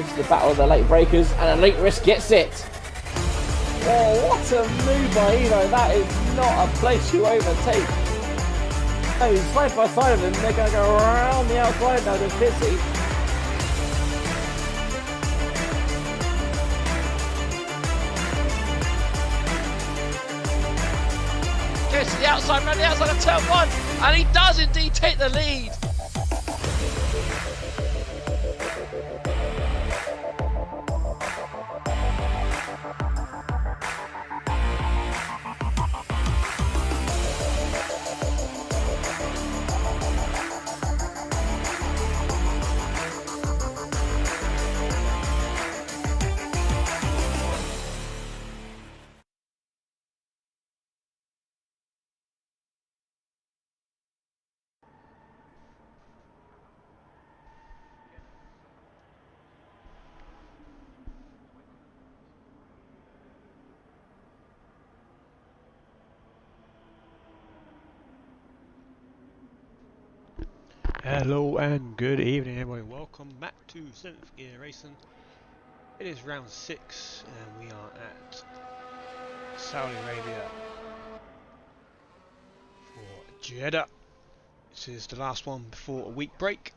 into the battle of the late breakers, and Elite Risk gets it. Oh, what a move by Evo. That is not a place you overtake. Oh, side by side of them, they're going to go around the outside now to Pitsy. Gets to the outside, around the outside of turn one, and he does indeed take the lead. Hello and good evening everybody, welcome back to 7th Gear Racing. It is round 6 and we are at Saudi Arabia for Jeddah. This is the last one before a week break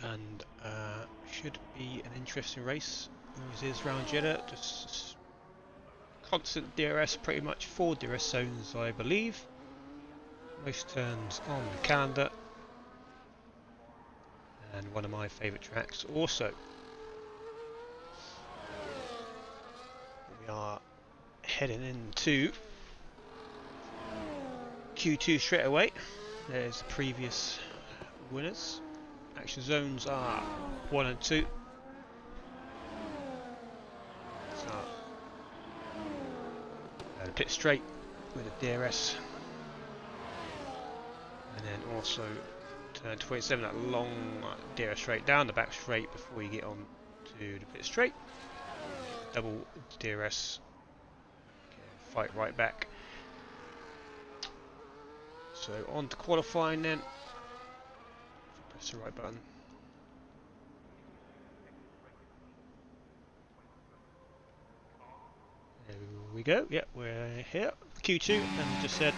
and should be an interesting race. Always is round Jeddah, just constant DRS, pretty much 4 DRS zones I believe. Most turns on the calendar, and one of my favourite tracks also. We are heading into Q2 straight away. There's the previous winners. Action zones are 1 and 2. So, pit straight with a DRS. And then also turn 27, that long DRS straight down the back straight before you get on to the pit straight. Double DRS, fight right back. So on to qualifying then. Press the right button. There we go, yep, we're here. Q2, as I just said.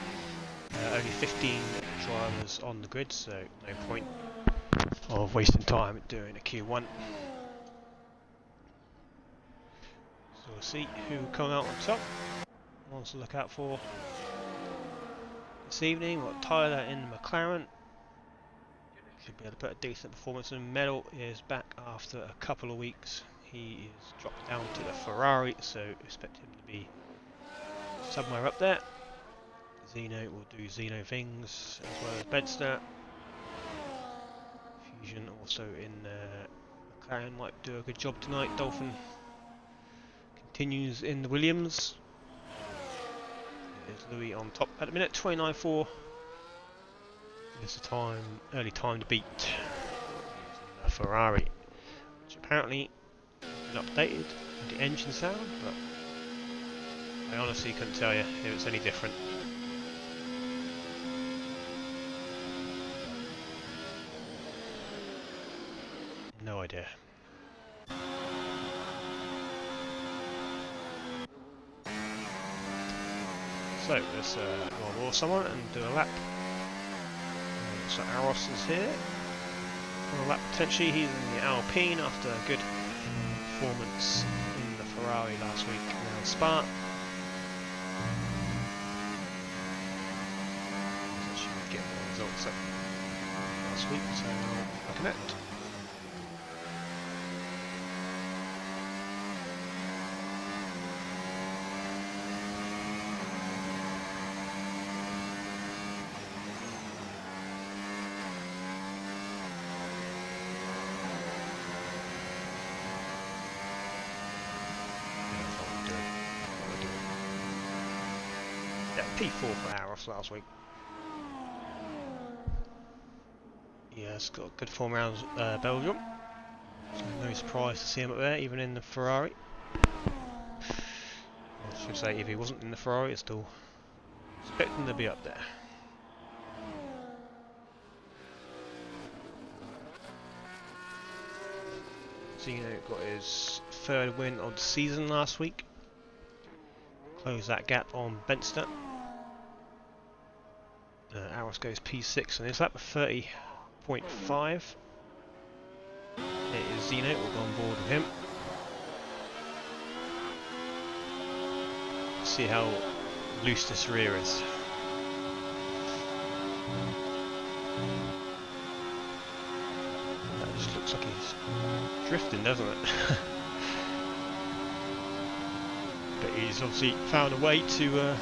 Only 15 drivers on the grid, so no point of wasting time doing a Q1. So we'll see who come out on top. Ones to look out for this evening. We've got Tyler in the McLaren. Should be able to put a decent performance in. Medal is back after a couple of weeks. He is dropped down to the Ferrari, so expect him to be somewhere up there. Zeno will do Zeno things, as well as Bedster. Fusion also in McLaren might do a good job tonight. Dolphin continues in the Williams. There's Louis on top at the minute, 29.4. It's the time, early time to beat a Ferrari, which apparently been updated with the engine sound, but I honestly couldn't tell you if it's any different. No idea. So let's go on board someone and do a lap. So Aros is here. On a lap potentially. He's in the Alpine after a good performance in the Ferrari last week around Spa. She would get more results up last week, so I'll connect. P4 for Aros last week. Yeah, it's got good form around Belgium. So no surprise to see him up there, even in the Ferrari. I should say, if he wasn't in the Ferrari, it's still expecting to be up there. Zeno got his third win of the season last week. Close that gap on Benster. Aris goes P6 on his lap, 30.5. It is Zeno, we'll go on board with him. See how loose this rear is. That just looks like he's drifting, doesn't it? But he's obviously found a way to I'm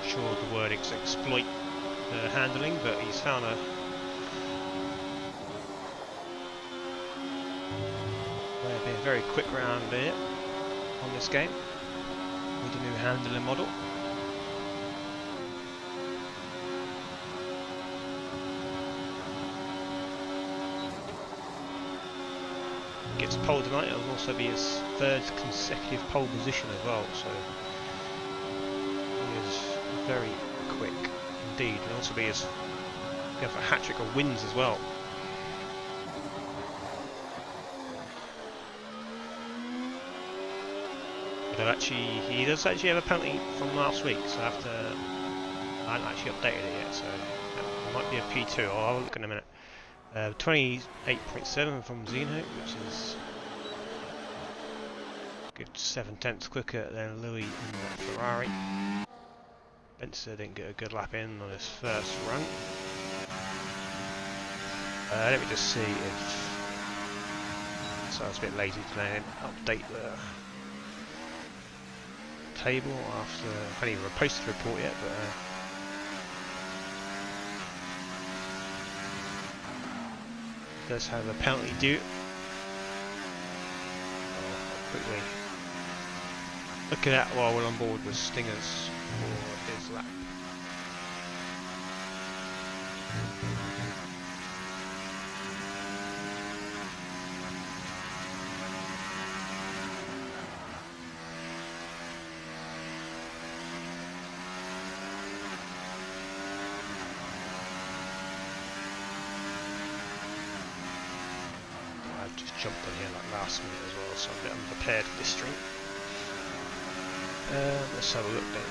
sure the word is exploit handling, but he's found a way of being very quick round here on this game with the new handling model. Gets pole tonight, it'll also be his third consecutive pole position as well, so he is very quick indeed. It'll also be his go for a hat-trick of wins as well. But he does actually have a penalty from last week, so I haven't actually updated it yet, so it might be a P2, I'll have a look in a minute. 28.7 from Zeno, which is a good 7/10 quicker than Louis in the Ferrari. Benster didn't get a good lap in on his first run. Let me just see if... So I was a bit lazy today, I didn't update the table after... I haven't even posted the report yet, but... does have a penalty due. Quickly look at that while we're on board with Stingers for his lap. Jumped on here like last minute as well, so I'm a bit unprepared for this stream. Let's have a look then.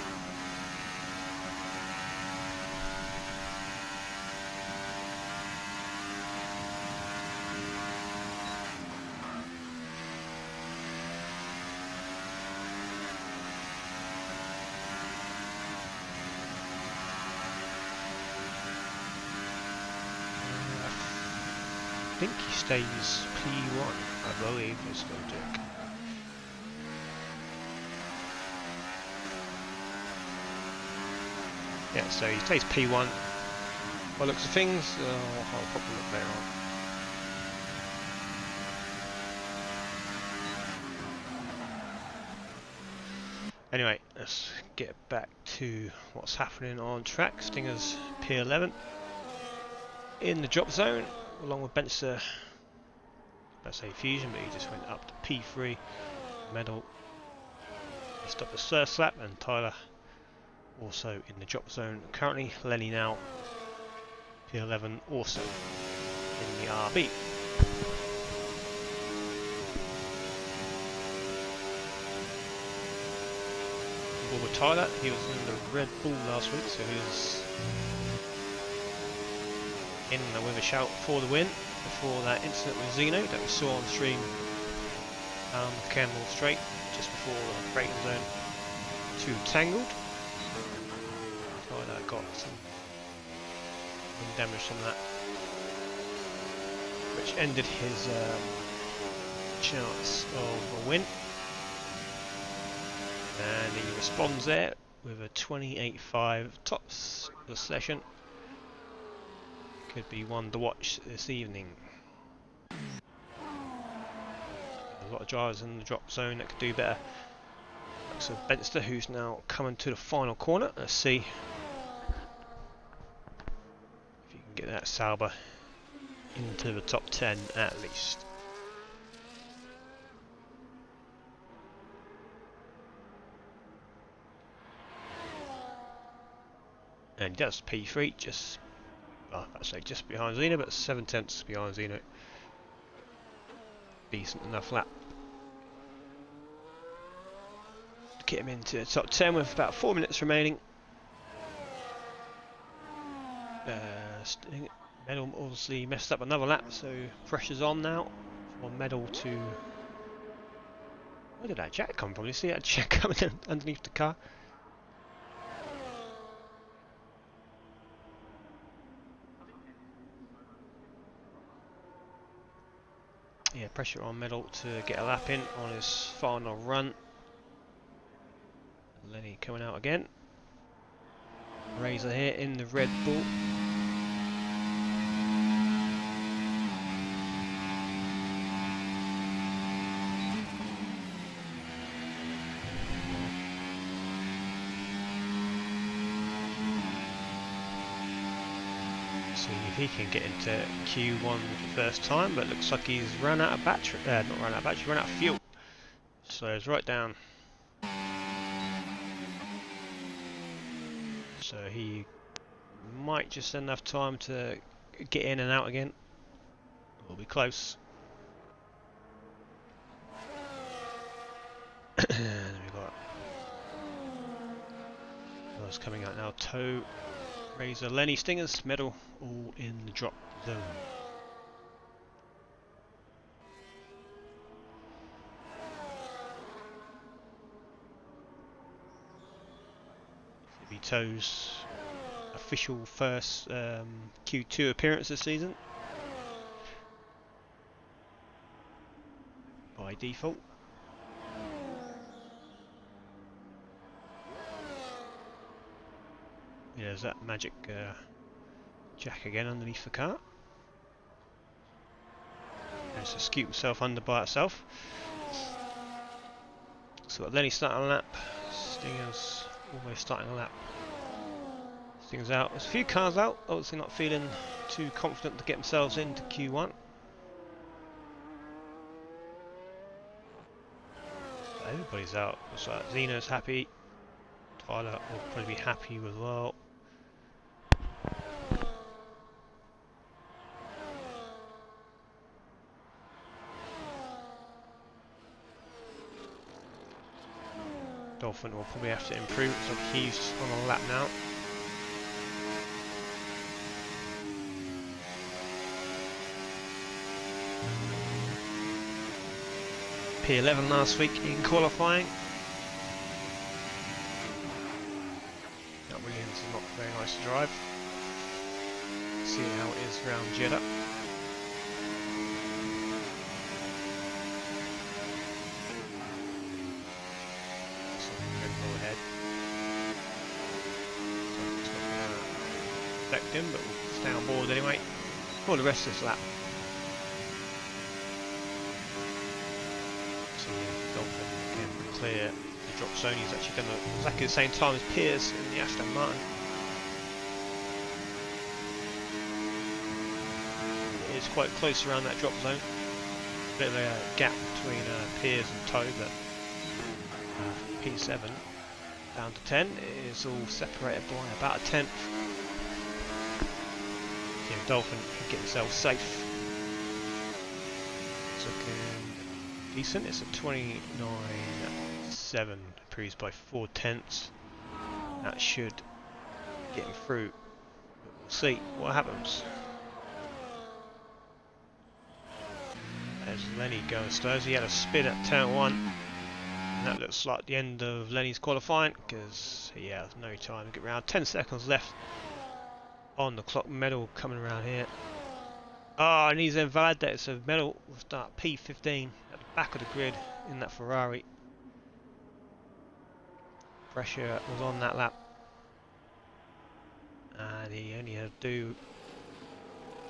I think he stays P1, I believe it's going to take. Yeah, so he stays P1. By looks of things, I'll probably look later on. Anyway, let's get back to what's happening on track. Stinger's P11 in the drop zone, along with Benster. Let's say Fusion, but he just went up to P3 medal. He stopped the first lap, and Tyler also in the drop zone currently. Lenny now P11 also in the RB. On board with Tyler, he was in the Red Bull last week, so he was in the with a shout for the win before that incident with Zeno that we saw on stream the Canmore Straight just before the braking zone 2 tangled. Tyler got some wind damage from that, which ended his chance of a win, and he responds there with a 28.5 tops the session. Could be one to watch this evening. A lot of drivers in the drop zone that could do better. So Benster, who's now coming to the final corner. Let's see if you can get that Sauber into the top 10 at least. And he does P3, just well, actually just behind Zeno, but 7/10 behind Zeno. Decent enough lap to get him into the top 10 with about 4 minutes remaining. Medal obviously messed up another lap, so pressure's on now for Medal to... Where did that jack come from? You see that jack coming in underneath the car? Yeah, pressure on Medal to get a lap in on his final run. Lenny coming out again. Razor here in the Red Bull. See if he can get into Q1 for the first time, but looks like he's run out of battery. Not run out of battery, run out of fuel. So it's right down. So he might just have enough time to get in and out again. We'll be close. And we've got what's coming out now. Toe, Razor, Lenny, Stingers, Medal, all in the drop zone. Toe's official first Q2 appearance this season by default. Yeah, there's that magic jack again underneath the car. Managed to scoop himself under by itself. So Lenny starting a lap, Stingers almost starting a lap. Stingers out. There's a few cars out, obviously not feeling too confident to get themselves into Q1. But everybody's out. Looks like Zeno's happy. Tyler will probably be happy as well. Dolphin will probably have to improve, so he's on a lap now. P11 last week in qualifying. That Williams is not very nice to drive. See how it is around Jeddah. Him, but we'll stay on board anyway for the rest of this lap. So Dolphin can clear the drop zone. He's actually done exactly the same time as Piers in the Aston Martin. It is quite close around that drop zone. A bit of a gap between Piers and Toe, but P7 down to 10 is all separated by about a tenth. Dolphin can get himself safe. It's looking decent. It's a 29.7, improves by 4/10. That should get him through. But we'll see what happens. There's Lenny going slow. He had a spin at turn 1. And that looks like the end of Lenny's qualifying because he has no time to get around. 10 seconds left on the clock. Medal coming around here. Oh, and he's invalidated, so Medal will start P15 at the back of the grid in that Ferrari. Pressure was on that lap, and he only had to do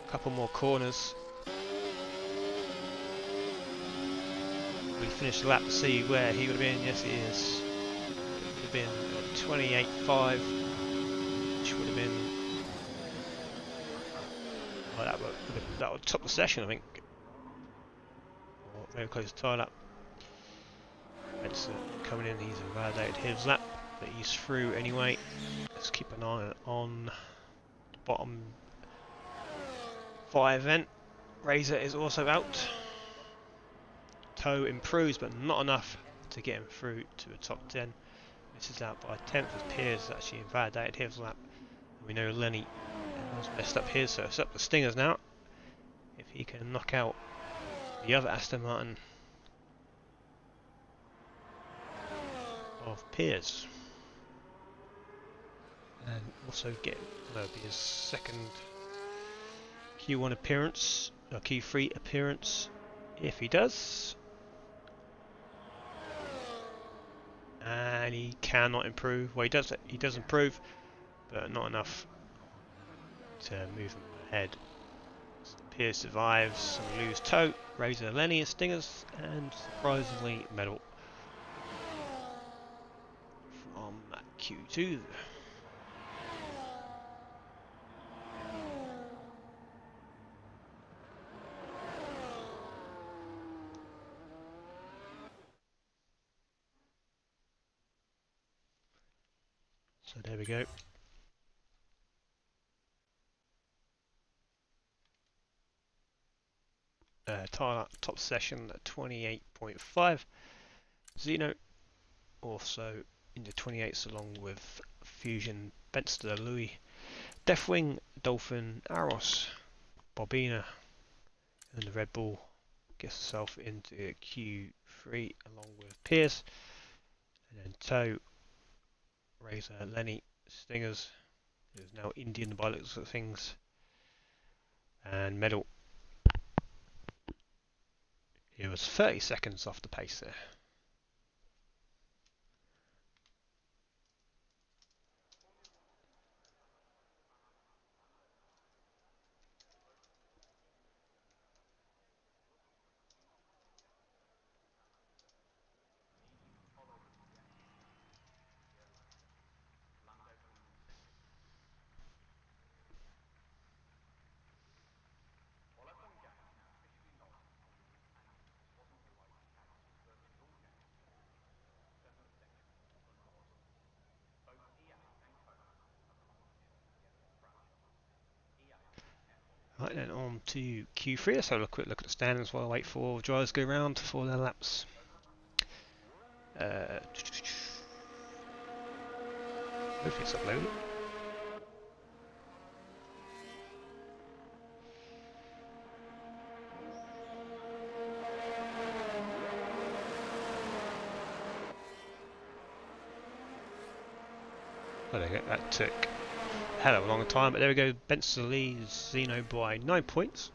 a couple more corners. We finished the lap to see where he would have been. Yes, he is. It would have been 28.5, which would have been. Oh, that would top the session, I think. Or very close to tie lap. Benson coming in, he's invalidated his lap, but he's through anyway. Let's keep an eye on the bottom 5 then. Razor is also out. Toe improves, but not enough to get him through to the top 10. Misses out by 10th as Piers has actually invalidated his lap. And we know Lenny has messed up his, so it's up to Stingers now. If he can knock out the other Aston Martin of Piers. And also get, that'll be his second Q1 appearance, or Q3 appearance, if he does. And he cannot improve. Well, he does improve, but not enough to move him ahead. So Piers survives, so we lose Toe, Razor, Lenny and Stingers, and surprisingly medal from Q2. So there we go. Top session at 28.5. Zeno also in the 28s along with Fusion, Benster, Louis, Deathwing, Dolphin, Aros, Bobina, and the Red Bull gets herself into Q3 along with Pierce, and then Toe, Razor, Lenny, Stingers, who's now Indian by the looks of things, and Medal. He was 30 seconds off the pace there. Right then, on to Q3. Let's have a quick look at the standings while I wait for drivers to go round for their laps. Hopefully it's uploaded. Oh, there you go. That took a hell of a long time, but there we go. Benson leads Zeno by 9 points.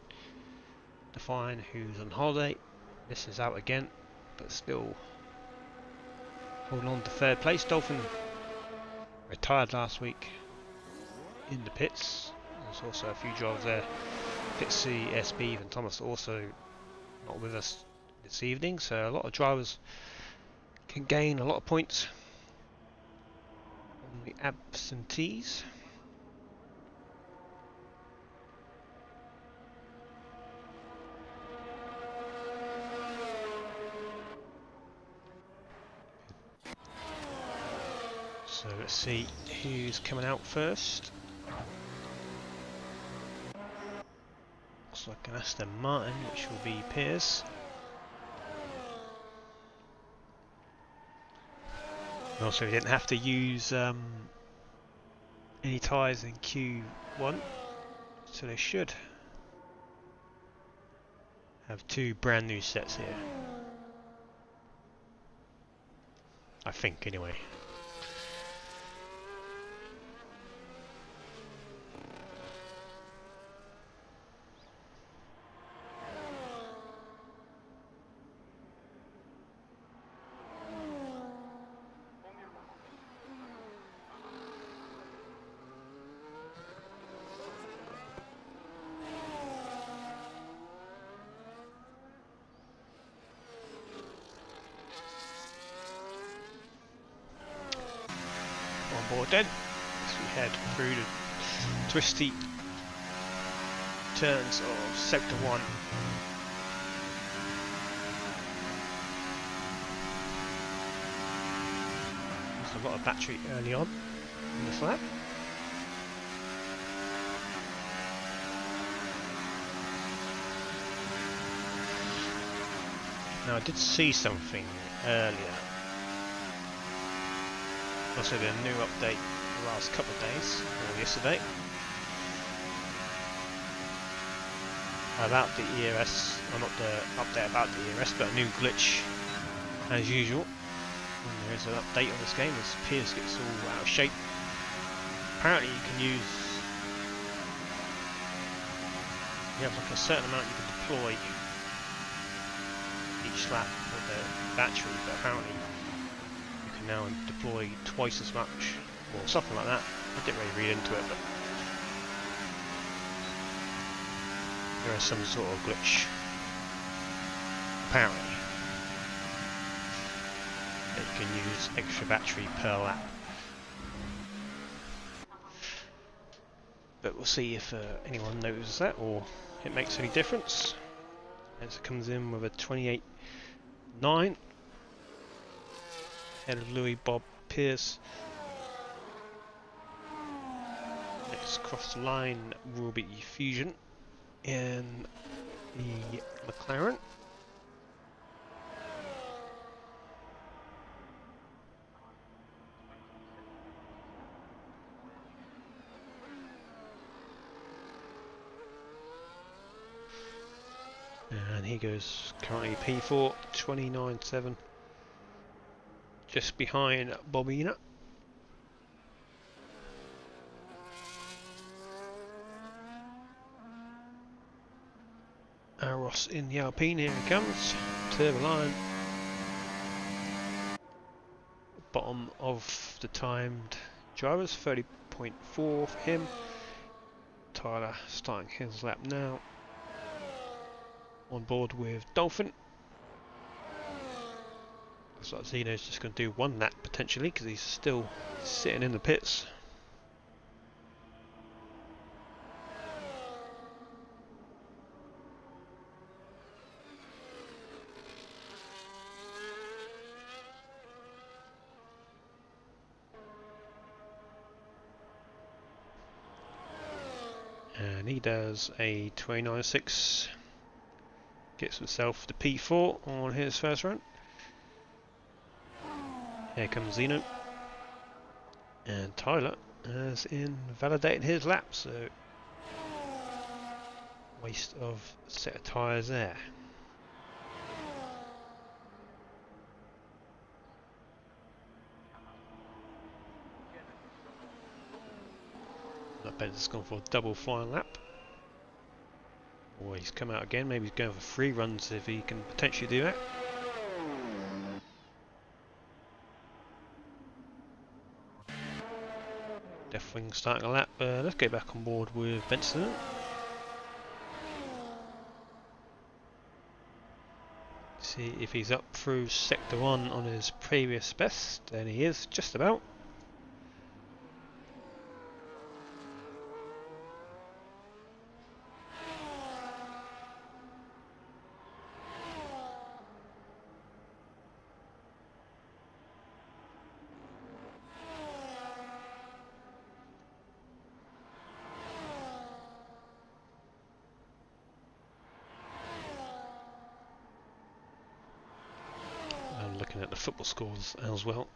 Define, who's on holiday, this is out again, but still holding on to third place. Dolphin retired last week in the pits. There's also a few drivers there. Pit C, SB, and Thomas also not with us this evening, so a lot of drivers can gain a lot of points on the absentees. So let's see who's coming out first. Looks like an Aston Martin, which will be Piers. And also, we didn't have to use any tyres in Q1, so they should have 2 brand new sets here. I think, anyway. Board then, as we head through the twisty turns of Sector 1. There's a lot of battery early on in this lap. Now I did see something earlier. Also been a new update the last couple of days, or yesterday, about the ERS, or not the update about the ERS, but a new glitch as usual. When there is an update on this game as Pierce gets all out of shape. Apparently you can use, you have like a certain amount you can deploy each lap with the battery, but apparently you can now deploy twice as much, or something like that. I didn't really read into it, but there is some sort of glitch, apparently, that you can use extra battery per lap. But we'll see if anyone notices that or it makes any difference. As it comes in with a 28.9 ahead of Louis Bob Pierce. Next across the line will be Fusion in the McLaren. And he goes currently P4, 29.7, just behind Bobina. Ross in the Alpine, here he comes, turbo line. Bottom of the timed drivers, 30.4 for him. Tyler starting his lap now. On board with Dolphin. Looks like Zeno's just going to do one lap potentially because he's still sitting in the pits. And he does a 29.6. Gets himself the P4 on his first run. Here comes Zeno. And Tyler has invalidated his lap, so waste of a set of tyres there. I bet it's gone for a double flying lap. Or he's come out again, maybe he's going for 3 runs if he can potentially do that. Definitely starting a lap. Let's go back on board with Benson. See if he's up through sector 1 on his previous best, and he is just about. Looking at the football scores as well.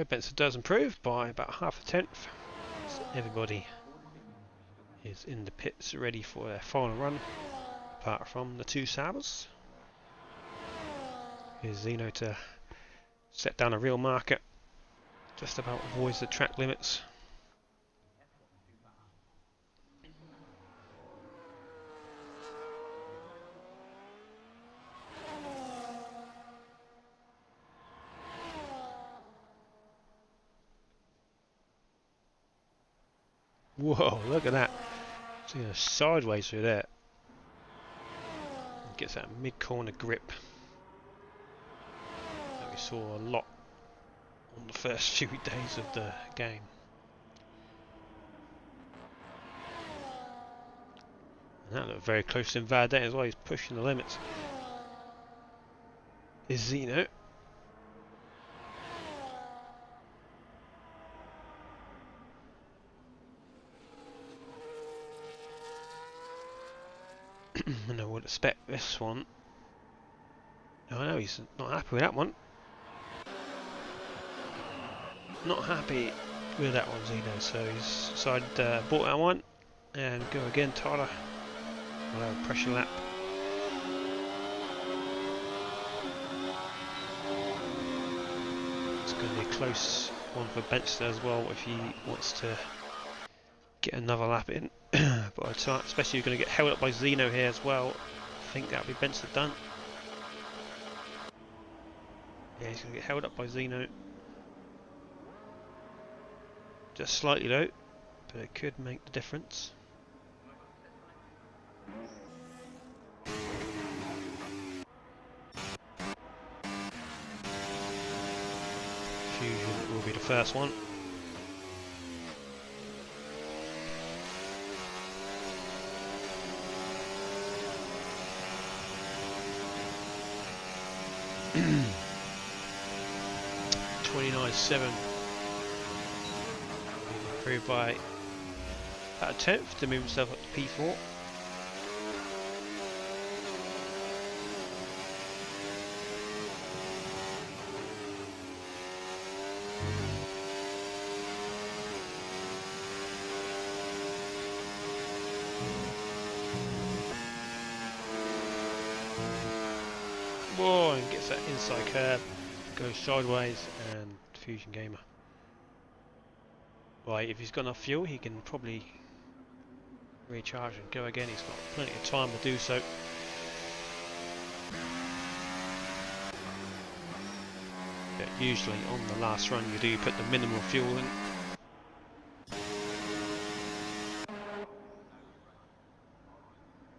Benson does improve by about half a tenth. So everybody is in the pits ready for their final run, apart from the 2 Sabres. Here's Zeno to set down a real marker, just about avoids the track limits. Whoa, look at that. Seeing a sideways through there. Gets that mid-corner grip that we saw a lot on the first few days of the game. And that looked very close to invalidating as well. He's pushing the limits. Is Zeno. And I would expect this one. Oh no, he's not happy with that one. Not happy with that one, Zeno. So he's decided to bought that one and go again, Tyler. I'll have a pressure lap. It's going to be a close one for Benster as well if he wants to get another lap in. But especially you're going to get held up by Zeno here as well. I think that'll be Benster done. Yeah, he's going to get held up by Zeno. Just slightly though, but it could make the difference. Fusion will be the first one. .29.7. Improved by about a tenth to move himself up to P4. Whoa, and gets that inside curve, goes sideways, and Fusion Gamer. Right, if he's got enough fuel, he can probably recharge and go again. He's got plenty of time to do so. But usually on the last run you do put the minimal fuel in.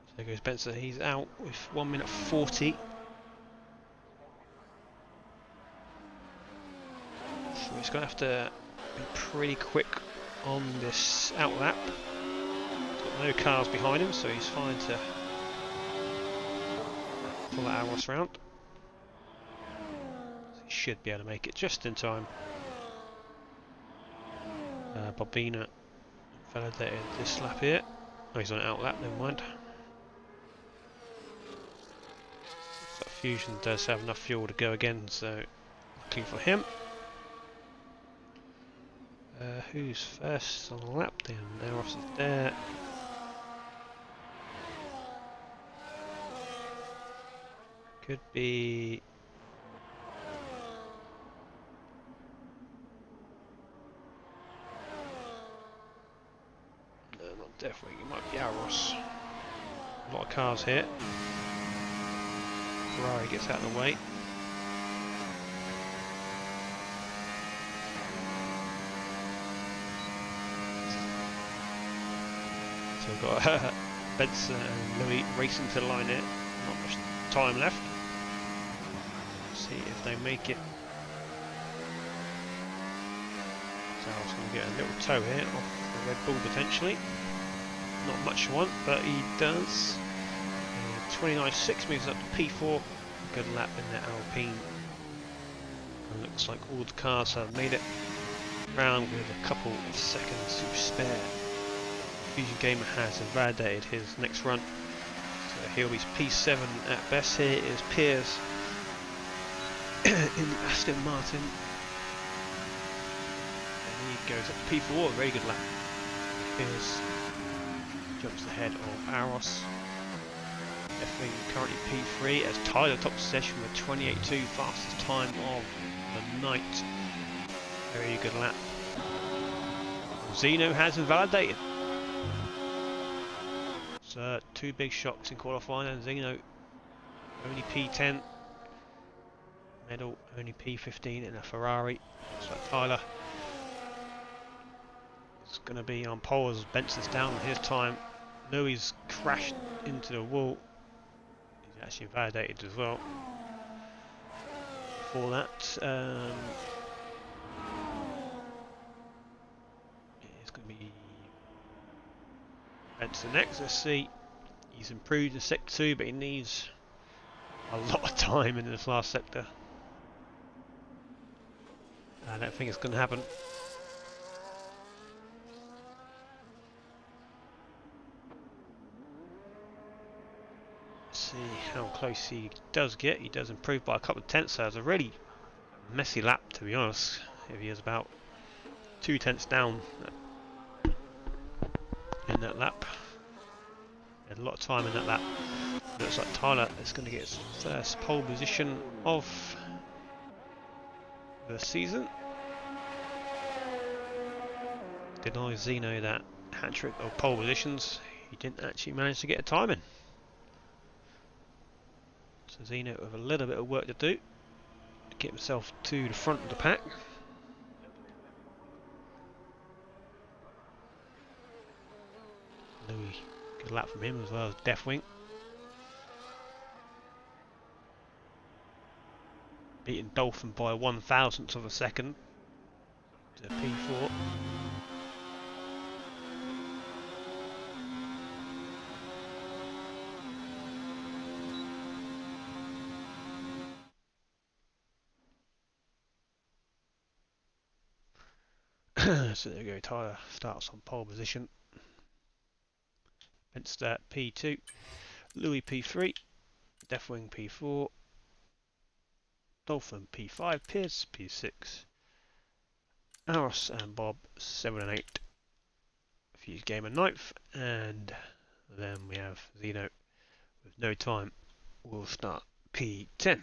So there goes Benson, he's out with 1 minute 40. So he's going to have to be pretty quick on this out lap. He's got no cars behind him, so he's fine to pull that Aros round. So he should be able to make it just in time. Bobina validated this lap here. Oh, he's on out lap, never mind. So Fusion does have enough fuel to go again, so lucky for him. Who's first on the lap then? Aros is there. Could be... No, not definitely. It might be Aros. A lot of cars here. Ferrari gets out of the way. So we've got Benson and Louis racing to the line here. Not much time left. See if they make it. So I was going to get a little tow here off the Red Bull potentially. Not much one, but he does. 29.6 moves up to P4. Good lap in the Alpine. And looks like all the cars have made it round with a couple of seconds to spare. Fusion Gamer has invalidated his next run, so he'll be P7 at best. Here is Piers in the Aston Martin, and he goes up to P4, a very good lap. Piers jumps ahead of Aros. Definitely currently P3 as Tyler top session with 28.2, fastest time of the night. Very good lap. Zeno has invalidated. So two big shocks in qualifying, and Zeno only P10, medal only P15 in a Ferrari. So Tyler is going to be on pole as Benson's down on his time. Louis crashed into the wall. He's actually validated as well. Before that, Spencer next. Let's see. He's improved in sector 2, but he needs a lot of time in this last sector. I don't think it's going to happen. Let's see how close he does get. He does improve by a couple of tenths, so it's a really messy lap, to be honest. If he is about 2 tenths down in that lap. He had a lot of time in that lap. Looks like Tyler is going to get his first pole position of the season. Denies Zeno that hat-trick of pole positions. He didn't actually manage to get a time in. So Zeno with a little bit of work to do to get himself to the front of the pack. Louis, good lap from him as well as Deathwing. Beating Dolphin by 1/1000th of a second to P4. So there we go, Tyler starts on pole position. Spencer P2, Louis P3, Deathwing P4, Dolphin P5, Pierce P6, Aros and Bob 7 and 8. Fuse Gamer 9th, and then we have Zeno with no time. We'll start P10.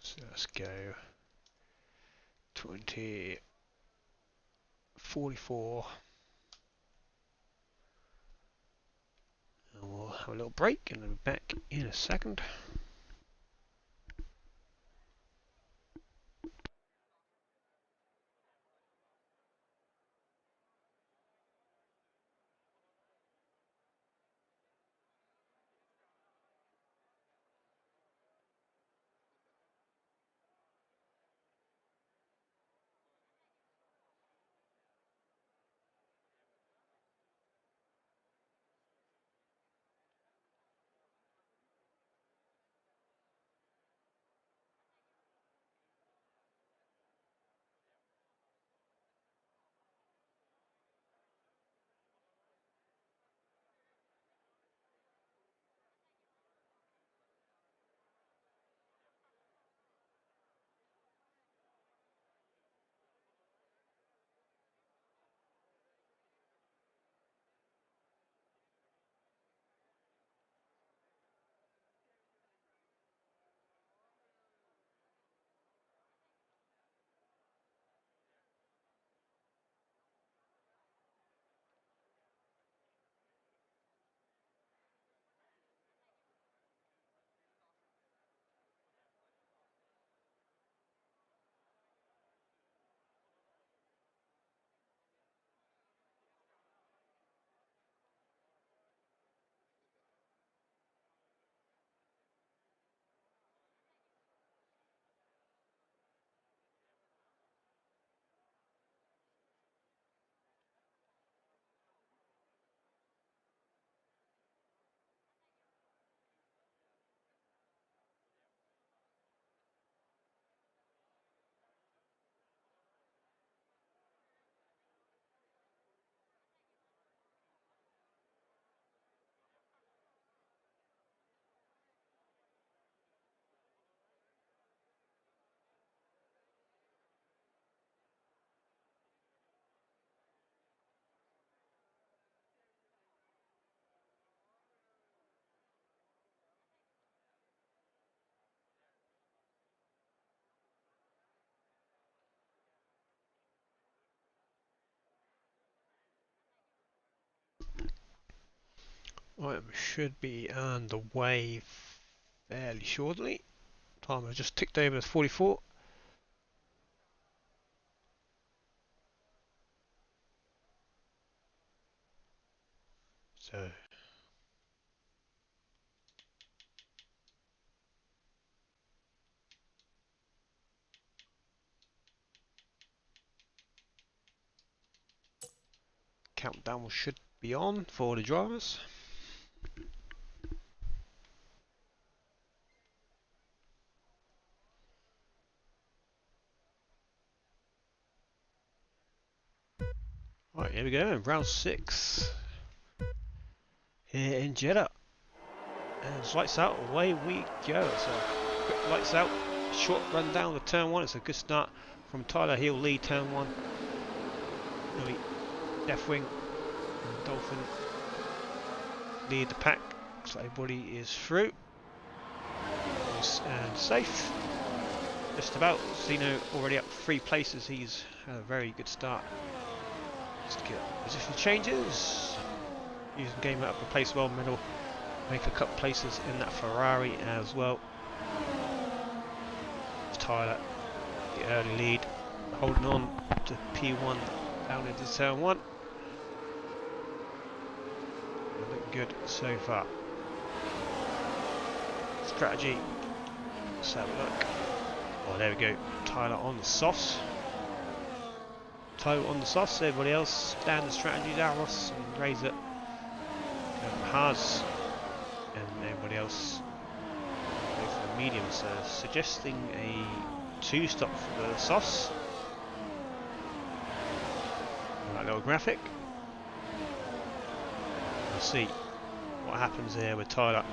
So let's go 2044, and we'll have a little break and I'll be back in a second. Right, we should be on the way fairly shortly. Time has just ticked over to 44. So countdown should be on for the drivers. Right, here we go, round 6 here in Jeddah. And it's lights out, away we go. So quick lights out, short run down to turn 1. It's a good start from Tyler. He'll lead turn 1. Louis, Deathwing and Dolphin lead the pack. So everybody is through and safe. Just about. Zeno already up 3 places. He's had a very good start. Just get position changes. Using game out to place well middle. Make a couple places in that Ferrari as well. Tyler, the early lead, holding on to P1 down into turn 1. Looking good so far. Strategy. Let's have a look. Oh, there we go. Tyler on the softs. Toe on the softs. Everybody else standard strategies. Aros and Razor. Haas. And everybody else go for the mediums, so suggesting a 2-stop for the softs. That little graphic. We'll see what happens here with Tyler.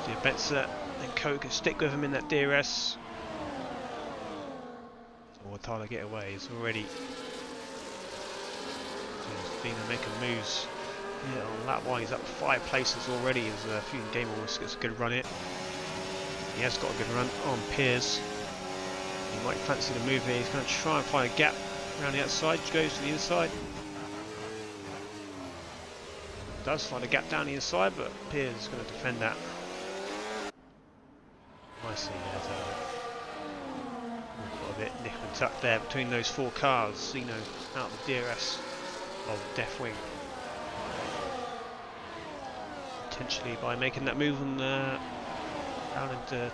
See if Betzer and Co can stick with him in that DRS. Or will Tyler get away? He's already been making moves. Yeah, on that one he's up 5 places already. He's few game almost gets a good run in. He has got a good run on Piers. He might fancy the move here. He's going to try and find a gap around the outside. Goes to the inside. Does find a gap down the inside, but Piers is going to defend that. Nicely. Got a bit nick and tuck there between those 4 cars. Zeno out of the DRS of Deathwing. Potentially by making that move on down into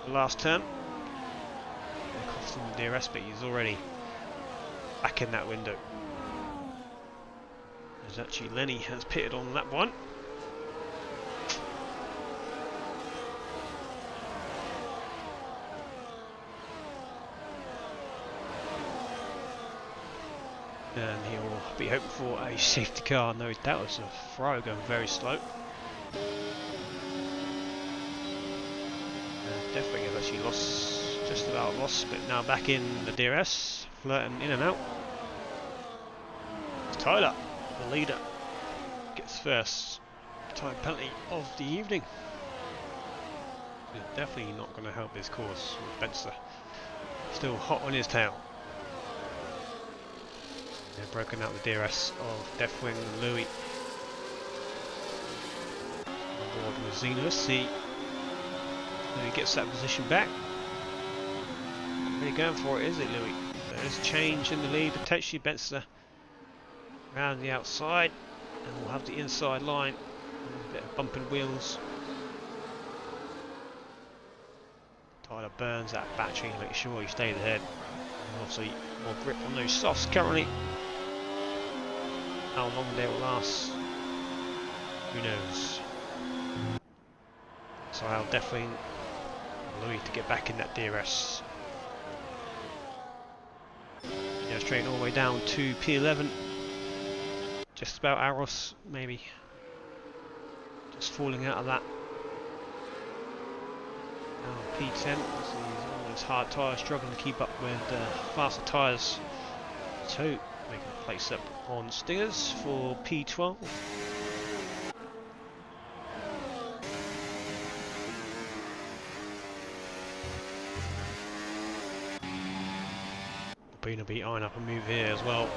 the last turn. It cost him the DRS, but he's already back in that window. There's actually Lenny has pitted on that one. And he'll be hoping for a safety car. No doubt, it's a Ferrari going very slow. Definitely has actually lost, just about lost, but now back in the DRS, flirting in and out. Tyler, the leader, gets first time penalty of the evening. It's definitely not going to help his cause with Benster. Still hot on his tail. They've broken out the DRS of Deathwing and Louis. On board with Zeno. See, Louis gets that position back. Not really going for it, is it, Louis? There's a change in the lead. Potentially Benster around the outside, and we'll have the inside line. A bit of bumping wheels. Tyler burns that battery to make sure he stays ahead. And obviously more grip on those softs currently. How long they will last, who knows. So I'll definitely Louis to get back in that DRS. Yeah, straight all the way down to P11. Just about Aros, maybe. Just falling out of that. Now P10, all those hard tyres, struggling to keep up with faster tyres. So, making a place up on Stingers for P12. Albina be eyeing up a move here as well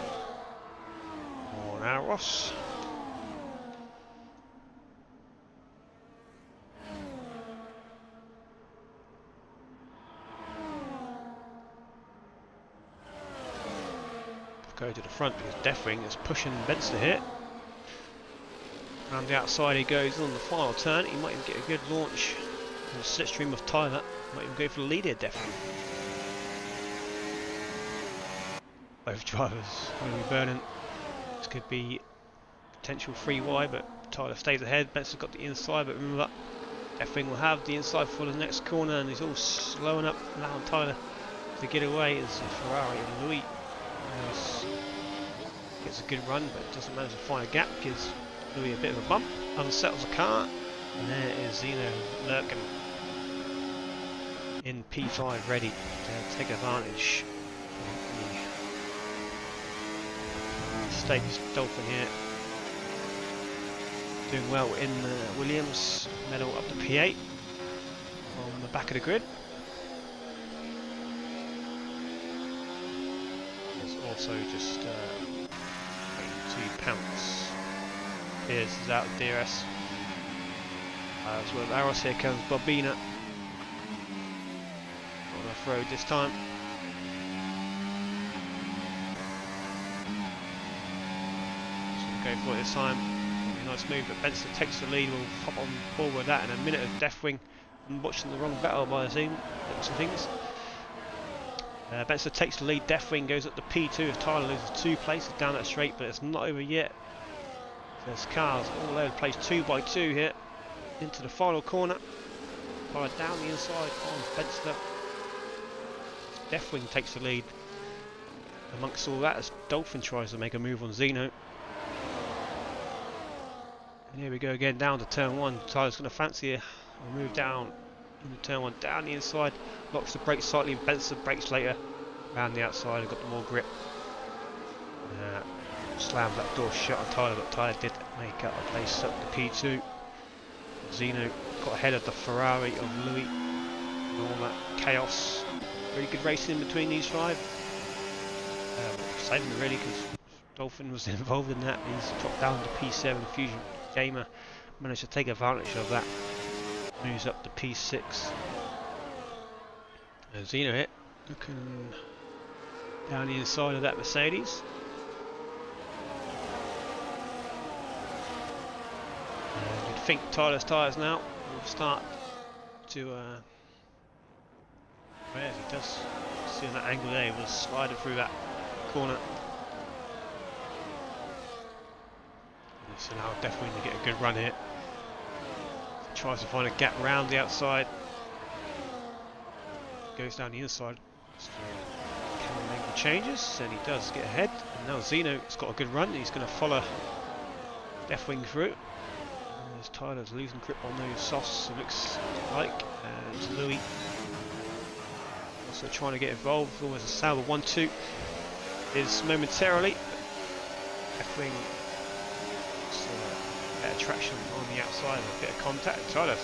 on Aros. Go to the front because Deathwing is pushing Benster here. Around the outside he goes on the final turn. He might even get a good launch. The slipstream of Tyler. Might even go for the lead here, definitely. Both drivers will be burning. This could be potential free wide, but Tyler stays ahead. Benson's got the inside, but remember that Deathwing will have the inside for the next corner, and he's all slowing up, allowing Tyler to get away as Ferrari and Louis gets a good run, but doesn't manage to find a gap. Gives Louis a bit of a bump, unsettles the car, and there is Zeno lurking in P5, ready to take advantage of the stakes. Dolphin here doing well in Williams, medal up to P8 on the back of the grid. There's also just waiting to pounce. Pierce is out of DRS. As well as Aros, here comes Bobina on off-road this time. So go for it this time. Nice move, but Benson takes the lead. We'll hop on board with that in a minute of Deathwing. I'm watching the wrong battle by the team. Looks of things. Benson takes the lead. Deathwing goes up to P2 as Tyler loses 2 places down that straight, but it's not over yet. There's cars all over the place, 2 by 2 here into the final corner. Tyler down the inside on Benson. Deathwing takes the lead amongst all that as Dolphin tries to make a move on Zeno. And here we go again, down to turn 1. Tyler's going to fancy a move down into turn 1, down the inside, locks the brakes slightly, Benson brakes later, around the outside, got the more grip. Slams that door shut on Tyler, but Tyler did make up a place up to P2. Zeno got ahead of the Ferrari of Louis, and all that chaos. Very good racing in between these 5. Saving them really, because Dolphin was involved in that. He's dropped down to P7. Fusion Gamer managed to take advantage of that. Moves up to P6. And Zeno hit, looking down the inside of that Mercedes. And you'd think Tyler's tyres now will start to. Whereas he does see on that angle there, he was sliding through that corner. So now definitely to get a good run here. Tries to find a gap round the outside. Goes down the inside. Can he make the changes? And he does get ahead. And now Zeno's got a good run. He's going to follow Deathwing through. As Tyler's losing grip on those softs, it looks like. And Louis also trying to get involved. Almost a Sauber 1-2 is momentarily. Deathwing. Better traction on the outside, a bit of contact. Tyler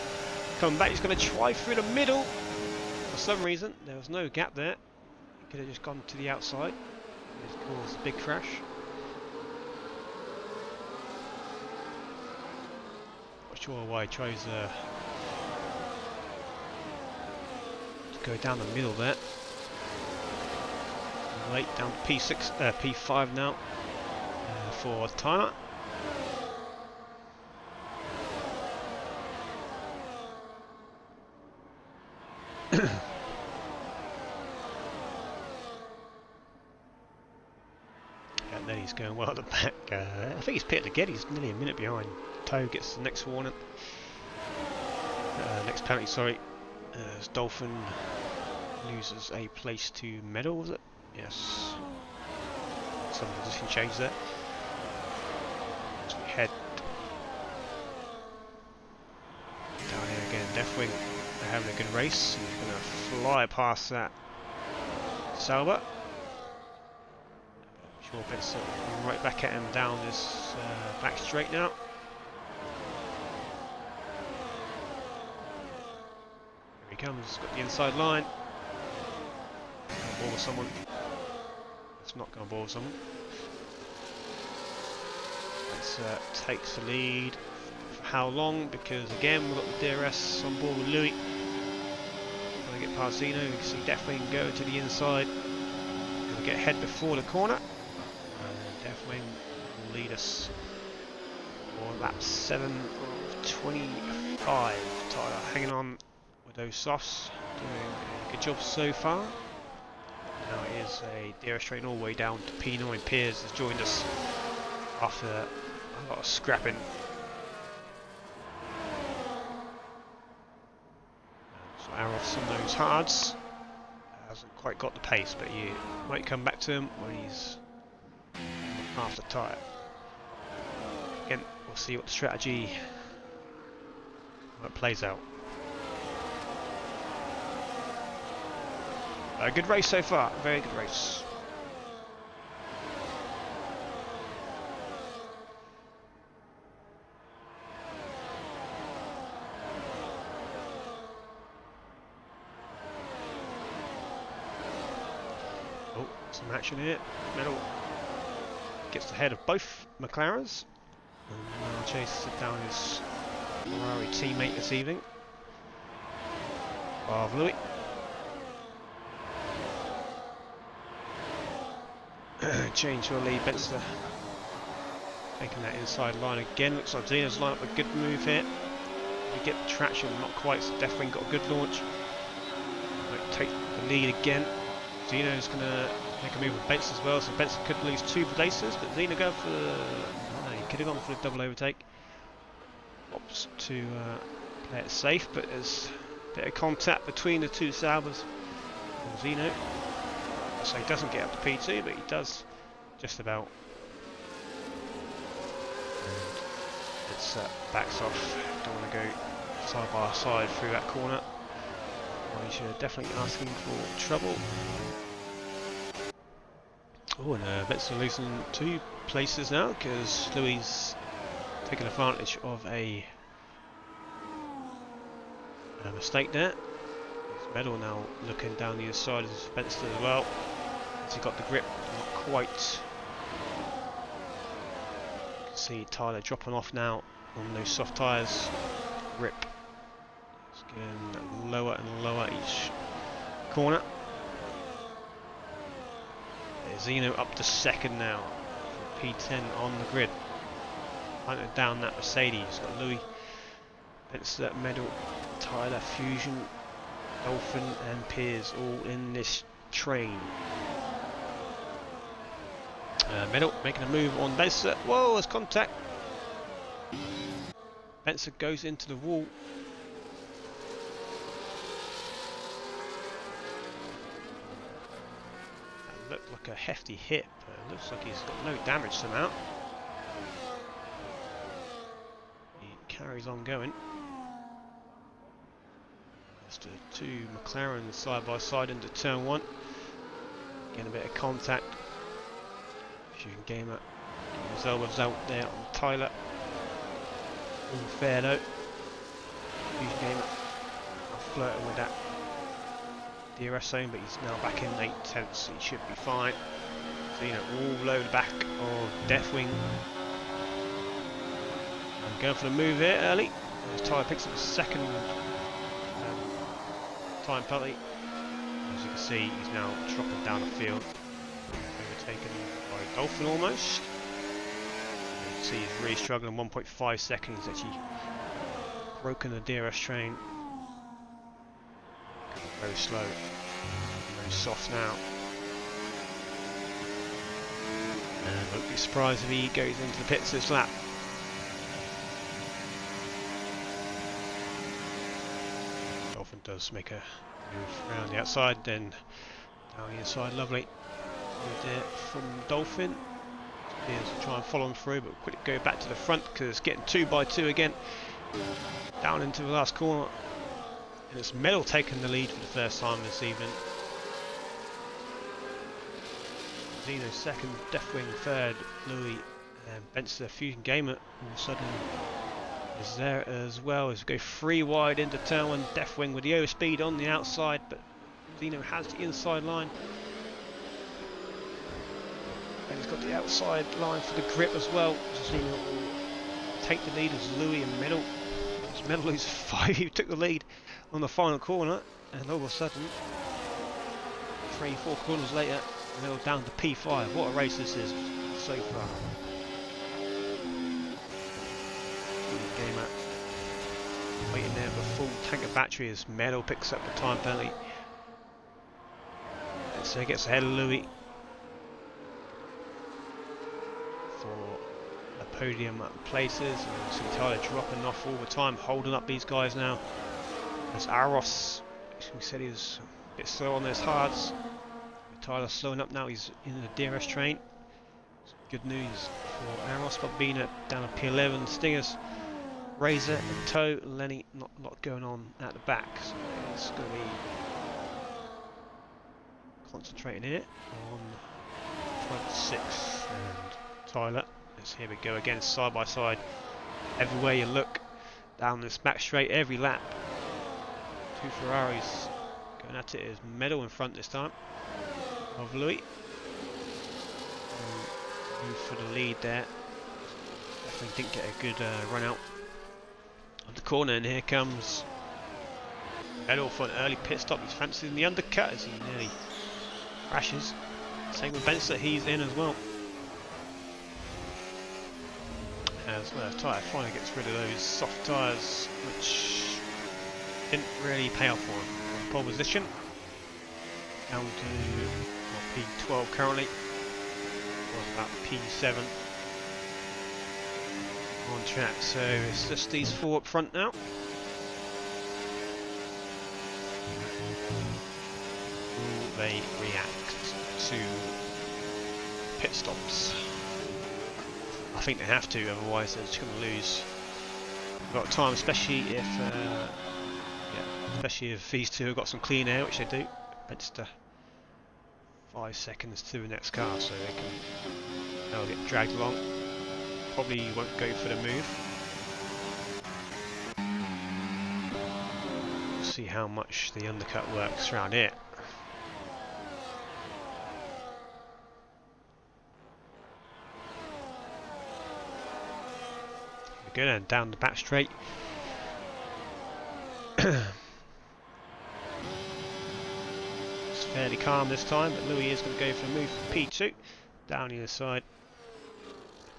coming back, he's going to try through the middle. For some reason, there was no gap there. He could have just gone to the outside. It's caused a big crash. Not sure why he chose to go down the middle there. Late down to P5 now for Tyler. And then he's going well at the back. I think he's pitted again. He's nearly a minute behind. Toe gets the next warning. Next penalty, sorry. As Dolphin loses a place to medal, was it? Yes. Some position change there. As we head down here again. Deathwing having a good race. He's going to fly past that Sauber. Sure, Benson right back at him down this back straight now. Here he comes, got the inside line. Going to ball with someone. It's not going to ball with someone. Benson takes the lead. For how long? Because again, we've got the DRS on board with Louis. Trying to get past Zeno. You can see Deathwing go to the inside. Going to get ahead before the corner. Deathwing will lead us for lap 7 of 25. Tyler hanging on with those softs, doing a good job so far. Now it is a DRS train all the way down to P9. Piers has joined us after a lot of scrapping. So Aroth's on those hards. Hasn't quite got the pace, but you might come back to him when he's half the tyre. Again, we'll see what the strategy plays out. A good race so far, very good race. Oh, some action here. Medal gets ahead of both McLarens. And now chases down his Ferrari teammate this evening. Of Louis. Change your lead, Benster. Taking that inside line again. Looks like Zeno's lined up a good move here. We get the traction, not quite, so Deathwing got a good launch. Might take the lead again. Zeno's going to make a move with Benster as well, so Benster could lose 2 places, but Zeno go for the... he could have gone for the double overtake. Opts to play it safe, but there's a bit of contact between the two Saubers and Zeno. So he doesn't get up to P2, but he does just about. And it's backs off. Don't want to go side by side through that corner. Well, he's definitely asking for trouble. Oh, and Benson losing 2 places now because Louis taking advantage of a mistake there. His medal now looking down the other side of Spencer as well. He got the grip, not quite. You can see Tyler dropping off now on those soft tyres. Grip. It's getting lower and lower each corner. There's Zeno up to second now. P10 on the grid. Hunting down that Mercedes. Got Louis, Spencer, Medal, Tyler, Fusion, Dolphin and Piers all in this train. Medal making a move on Benster. Whoa, there's contact. Benster goes into the wall. That looked like a hefty hit, but it looks like he's got no damage somehow. He carries on going. There's the 2 McLarens side by side into turn 1. Getting a bit of contact. Fusion Gamer getting his elbows out there on Tyler. All fair though. Fusion Gamer flirting with that DRS zone, but he's now back in 8/10, so he should be fine. So, all over the back of Deathwing. I'm going for the move here early. As Tyler picks up a second time penalty. As you can see, he's now dropping down the field. Overtaken by Dolphin almost. You can see he's really struggling. 1.5 seconds actually broken the DRS train. Very slow, very soft now. And won't be surprised if he goes into the pits this lap. Dolphin does make a move around the outside, then down the inside. Lovely move there from Dolphin. Appears to try and follow him through, but quickly go back to the front because it's getting 2 by 2 again. Down into the last corner. And it's Medal taking the lead for the first time this evening. Zeno second, Deathwing third, Louis and Benster Fusion Gamer all of a sudden is there as well as we go 3 wide into turn 1. Deathwing with the overspeed on the outside, but Zeno has the inside line. And he's got the outside line for the grip as well. Zeno will take the lead as Louis and Medal. As Medal loses 5, he took the lead on the final corner, and all of a sudden 3-4 corners later Medal down to P5. What a race this is so far. waiting there with a full tank of battery as Meadow picks up the time penalty. And so he gets ahead of Louis for the podium places. And see Tyler dropping off all the time, holding up these guys now. As Aros, we said he was a bit slow on those hards. Tyler slowing up now, he's in the DRS train. Good news for Aros, but being down at P11, Stingers, Razor and Toe, Lenny not a lot going on at the back, so it's going to be concentrating in it on 26 and Tyler. Here we go again, side by side. Everywhere you look down this back straight, every lap. Two Ferraris going at it. Is Medal in front this time of Louis. Move for the lead there. Definitely didn't get a good run out of the corner, and here comes Medal for an early pit stop. He's fancying the undercut as he nearly crashes. Same with Benson, he's in as well. As well, tyre finally gets rid of those soft tyres, which didn't really pay off for him. Pole position down to P12 currently. Was about P7 on track, so it's just these four up front now. Will they react to pit stops? I think they have to, otherwise they're just going to lose a lot of time, especially if these two have got some clean air, which they do. It's 5 seconds to the next car, so they'll get dragged along. Probably won't go for the move. We'll see how much the undercut works around here. Go then down the back straight. It's fairly calm this time, but Louis is going to go for a move for P2 down the other side.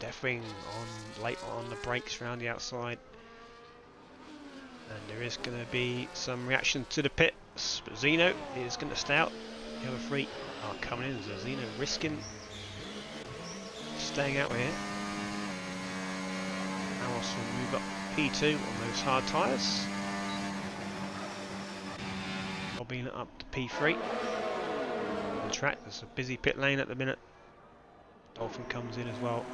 Deathwing on late on the brakes around the outside, and there is going to be some reaction to the pits. But Zeno is going to stay out. The other three are coming in. So Zeno risking staying out here. Aros will move up P2 on those hard tyres. Bobbing up to P3. On the track, there's a busy pit lane at the minute. Dolphin comes in as well.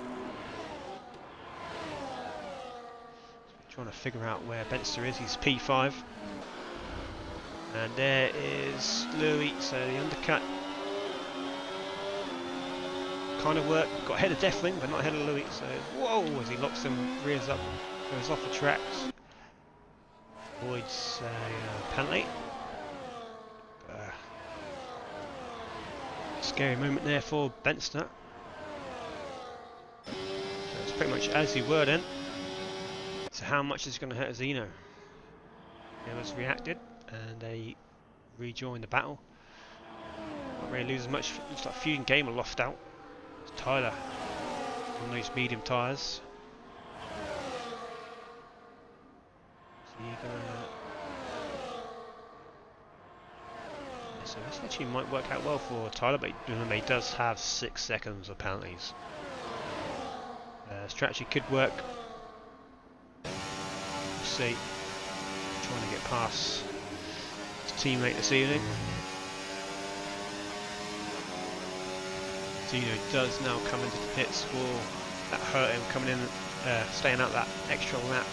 So trying to figure out where Benster is. He's P5. And there is Louis, so the undercut kind of work. Got ahead of Deathwing, but not ahead of Louis. So whoa, as he locks him, rears up, goes off the tracks. Avoids a penalty. Scary moment there for Benster. So it's pretty much as you were then. So how much is going to hurt Zeno? He was reacted and they rejoin the battle. Not really losing much. Looks like Fusion Gamer lost out. It's Tyler on those medium tyres. So you're gonna. So this actually might work out well for Tyler, but remember he does have 6 seconds of penalties. Strategy could work. We'll see. Trying to get past his teammate this evening. Zeno does now come into the pits for that hurt him coming in, staying out that extra lap.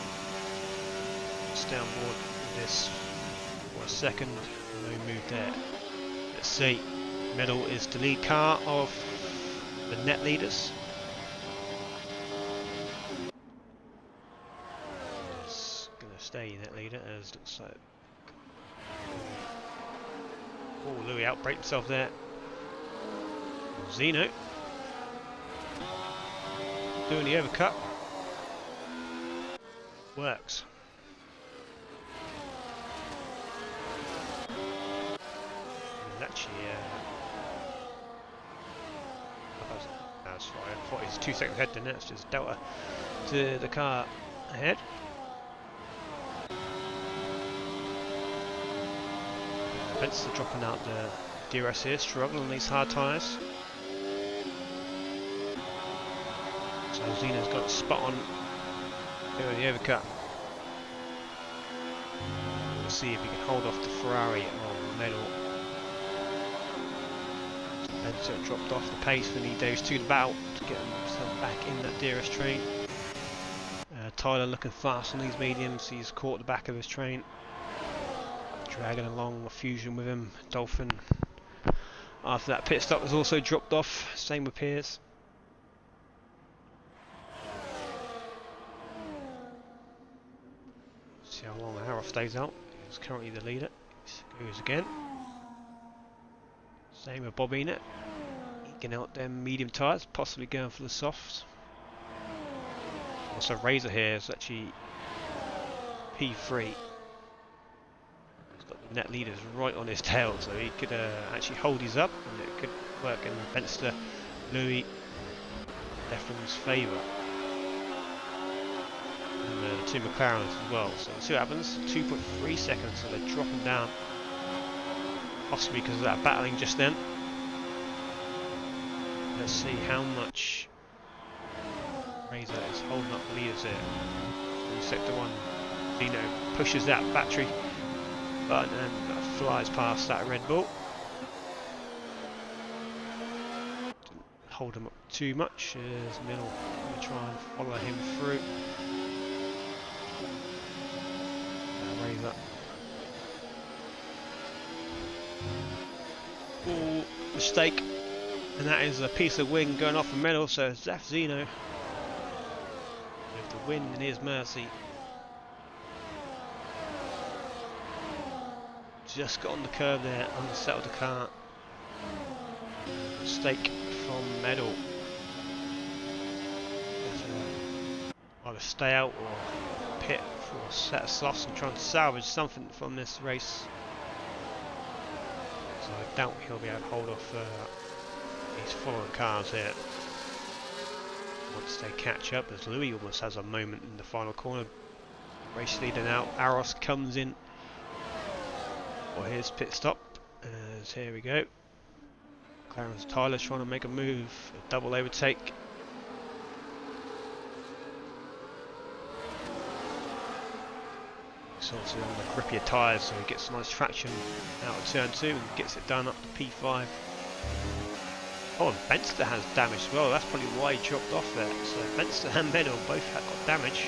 Stay on board with this for a second. No move there. Let's see. Medal is the lead car of the net leaders. It's going to stay net leader as looks like. Oh, Louis outbraked himself there. Zeno doing the overcut. Works. Actually, that's fine. I thought he was 2 seconds ahead, then that's just Delta to the car ahead. Spencer dropping out the DRS here, struggling on these hard tyres. So Zeno's got a spot on here in the overcut. We'll see if he can hold off the Ferrari on medal. Spencer dropped off the pace when he goes to the battle to get himself back in that DRS train. Tyler looking fast on these mediums, he's caught the back of his train. Dragging along a fusion with him. Dolphin after that pit stop has also dropped off, same with Piers. See how long Harrow stays out. He's currently the leader. He goes again. Same with Bob Enett. Eking out them medium tyres, possibly going for the softs. Also Razor here is actually P3. He's got the net leaders right on his tail, so he could actually hold his up and it could work in Benster, Louis, Efren's favour. And the two McLarens as well. So we'll see what happens. 2.3 seconds, so they're dropping down. Possibly because of that battling just then. Let's see how much Razor is holding up the leaders here. In sector 1, Zeno pushes that battery button and flies past that Red Bull. Didn't hold him up too much as Middle going to try and follow him through. Razor. Ooh, mistake. And that is a piece of wing going off the middle, so Zaf Zeno with the win in his mercy. Just got on the curb there, unsettled the car. Mistake from Medal. Either stay out or pit for a set of softs and try and salvage something from this race. So I doubt he'll be able to hold off these following cars here. Once they catch up, as Louis almost has a moment in the final corner. Race leader now, Aros comes in for his pit stop. As here we go. Clarence Tyler's trying to make a move, a double overtake. He's also on the grippier tyres, so he gets nice traction out of turn 2 and gets it done up to P5. Oh, and Benster has damage as well. That's probably why he dropped off there. So Benster and Medal both have got damage.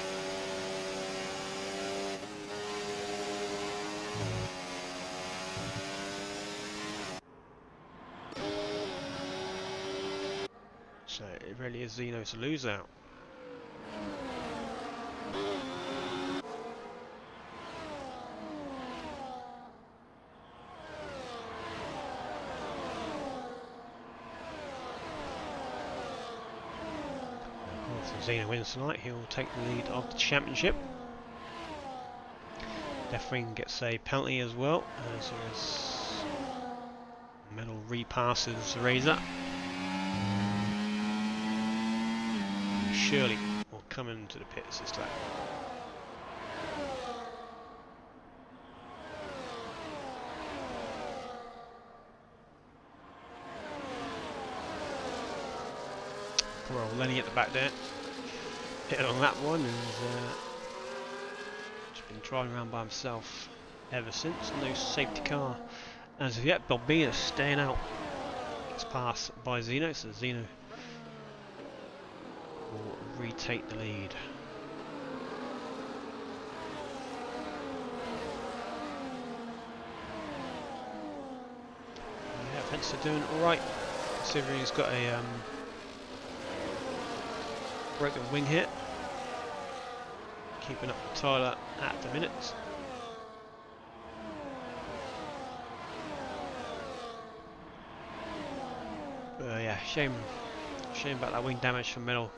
So it really is Zeno to lose out. If Zeno wins tonight, he'll take the lead of the championship. Defring gets a penalty as well, as there is Medal repasses Razor. Shirley will come into the pits this lap. Poor old Lenny at the back there. Hit on that one and just been driving around by himself ever since. No safety car as of yet. Bobina staying out. Gets passed by Zeno, so Zeno will retake the lead. Yeah, Pence are doing alright, considering he's got a broken wing here. Keeping up with Tyler at the minute. Yeah, shame about that wing damage from Middle.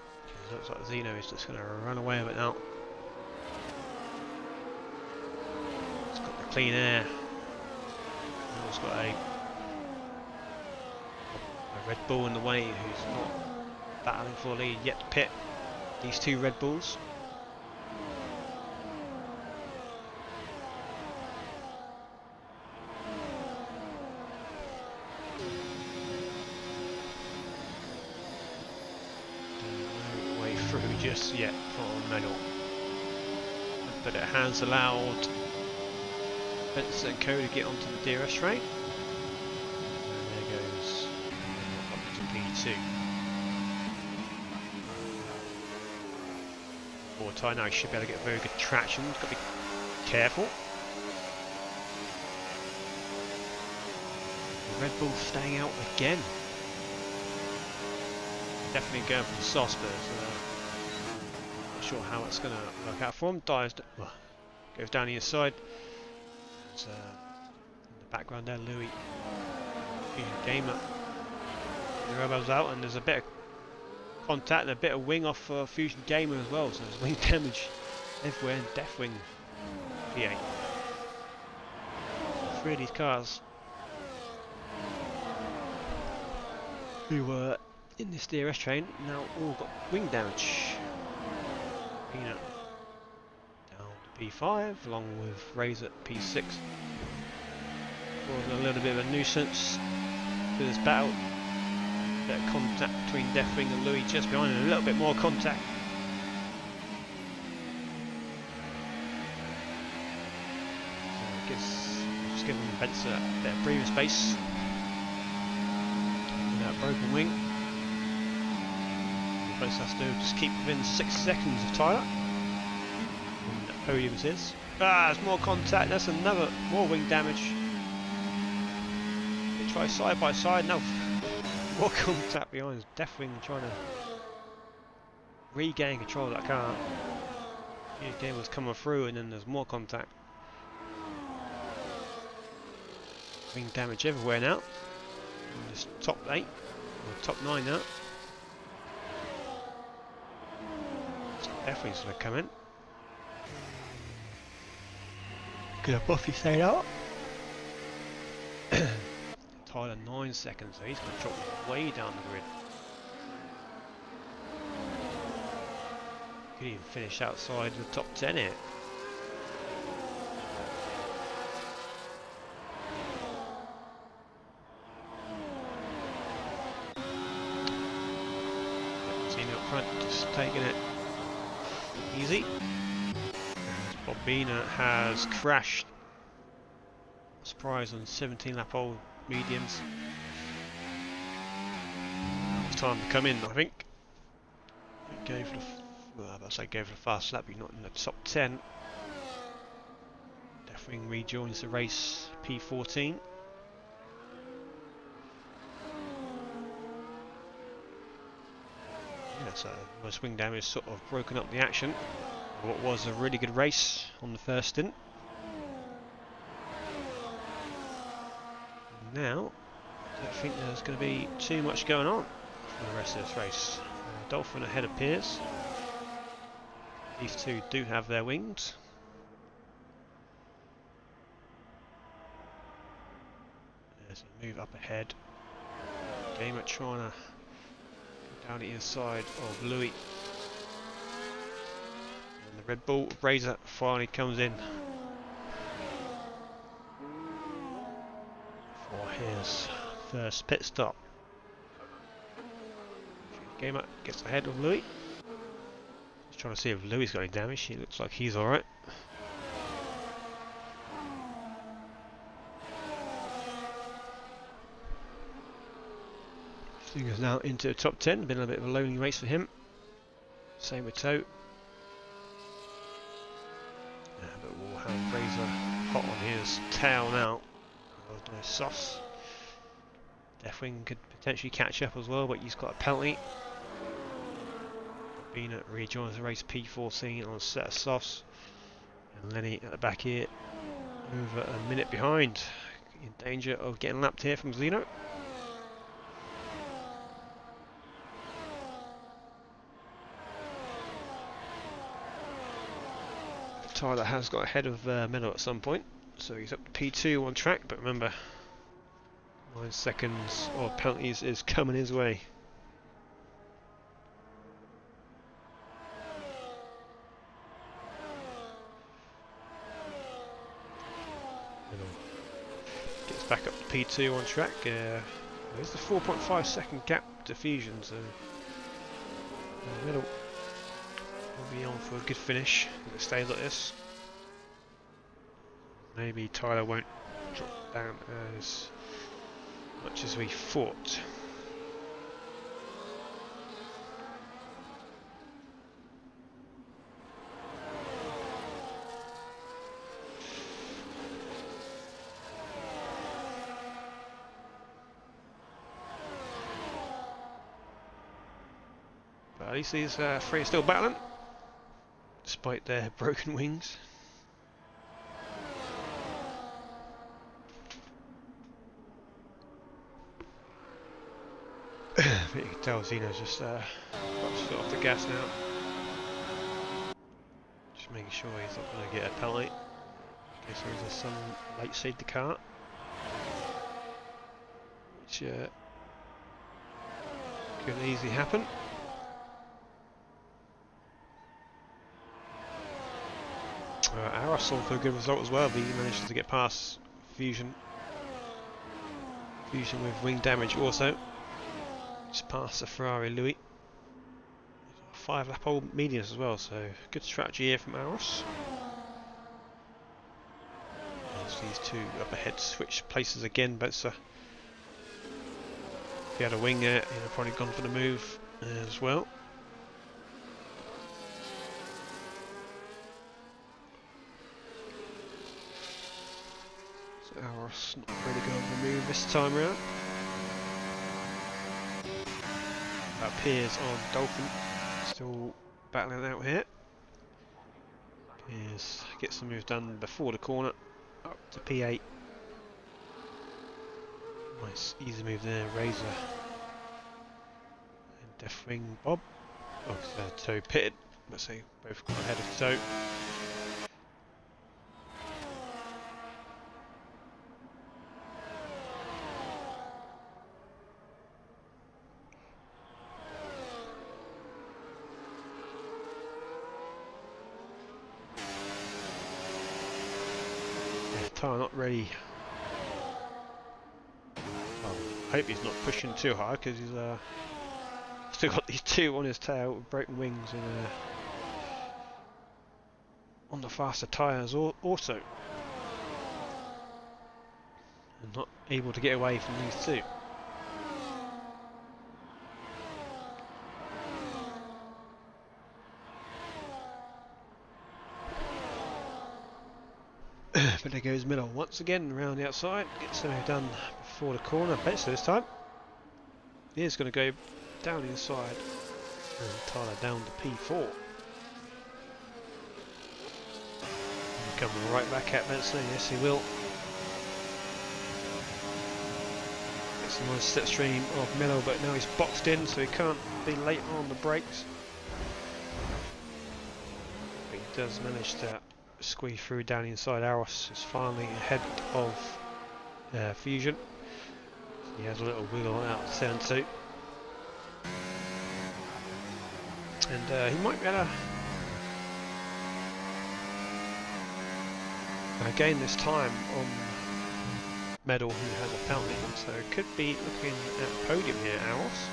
It looks like Zeno is just going to run away with it now. It's got the clean air. It's got a Red Bull in the way who's not battling for the lead yet to pit. These two Red Bulls. just yet for medal, but it has allowed Spencer and Co to get onto the DRS train. And there goes up to P2. Forward tyre now, he should be able to get very good traction. Got to be careful. The Red Bull staying out again. Definitely going for the soft spurs. Not sure how it's going to work out for him. Goes down the inside. In the background there, Louis Gamer. The elbows out, and there's a bit of contact and a bit of wing off for Fusion Gamer as well. So there's wing damage everywhere, and Death Wing P8. Three of these cars who were in this DRS train now all got wing damage. Peanut down to P5 along with Razor at P6. Causing a little bit of a nuisance to this battle. Bit of contact between Deathwing and Louis just behind, and a little bit more contact. So I guess just giving Spencer a bit of breathing space with that broken wing. All Spencer has to do is just keep within 6 seconds of Tyler. And that podium is his. There's more contact, that's another more wing damage. They try side by side, now more contact behind. Deathwing trying to regain control of that car. His game was coming through, and then there's more contact. Wing damage everywhere now. In this top 8, or top 9 now. So Deathwing's going to come in. Could have Buffy stayed out. Tyler 9 seconds, so he's going to drop way down the grid. Could even finish outside the top 10 here. Team up front, just taking it easy. Bobina has crashed. Surprise on 17 lap old mediums. It's time to come in, I think. Go for the fast lap, but not in the top 10. Deathwing rejoins the race, P14. Yeah, so my swing damage sort of broken up the action. What was a really good race on the first stint. Now, I don't think there's going to be too much going on for the rest of this race. Dolphin ahead of Piers. These two do have their wings. There's a move up ahead. Gamer trying to go down the inside of Louis. And the Red Bull Razor finally comes in for his first pit stop. Gamer gets ahead of Louis. Just trying to see if Louis got any damage. He looks like he's alright. Stinger's now into the top 10. Been a bit of a lonely race for him. Same with Toe. But we'll have Razor hot on his tail now. Nice softs. Deathwing could potentially catch up as well, but he's got a penalty. Bina rejoins the race, P14 on a set of softs. And Lenny at the back here, over a minute behind. In danger of getting lapped here from Zeno. Tyler has got ahead of Melo at some point, so he's up to P2 on track, but remember, 9 seconds or penalties is coming his way. Gets back up to P2 on track. There's the 4.5 second gap to Fusion, so Middle We'll be on for a good finish if it stays like this. Maybe Tyler won't drop down as much as we thought. But at least these three are still battling, despite their broken wings. But you can tell Zeno's just got his foot off the gas now. Just making sure he's not going to get a penalty in case there is some late seed the car. Which could easily happen. Aros on for a good result as well, but he managed to get past Fusion. Fusion with wing damage also. Just past the Ferrari Louis. 5 lap old mediums as well, so good strategy here from Aros. As these two up ahead switch places again, but if he had a wing there, he'd have probably gone for the move as well. So Aros not really going for the move this time round. Piers on Dolphin, still battling out here. Piers gets the move done before the corner, up to P8. Nice easy move there, Razor and Deathwing Bob. Oh, Toe pitted, let's say both got ahead of Toe. Not really. Well, I hope he's not pushing too hard because he's still got these two on his tail with broken wings and on the faster tyres also, and not able to get away from these two. But there goes Miller once again around the outside, gets something done before the corner. Better this time. He is going to go down the inside, and Tyler down to P4. And coming right back at Benson, yes he will. Gets a nice slipstream of Miller, but now he's boxed in, so he can't be late on the brakes. But he does manage to squeeze through down inside. Aros is finally ahead of Fusion. He has a little wiggle out to turn 2. And he might be able to gain this time on Medal, who has a penalty, so could be looking at a podium here, Aros.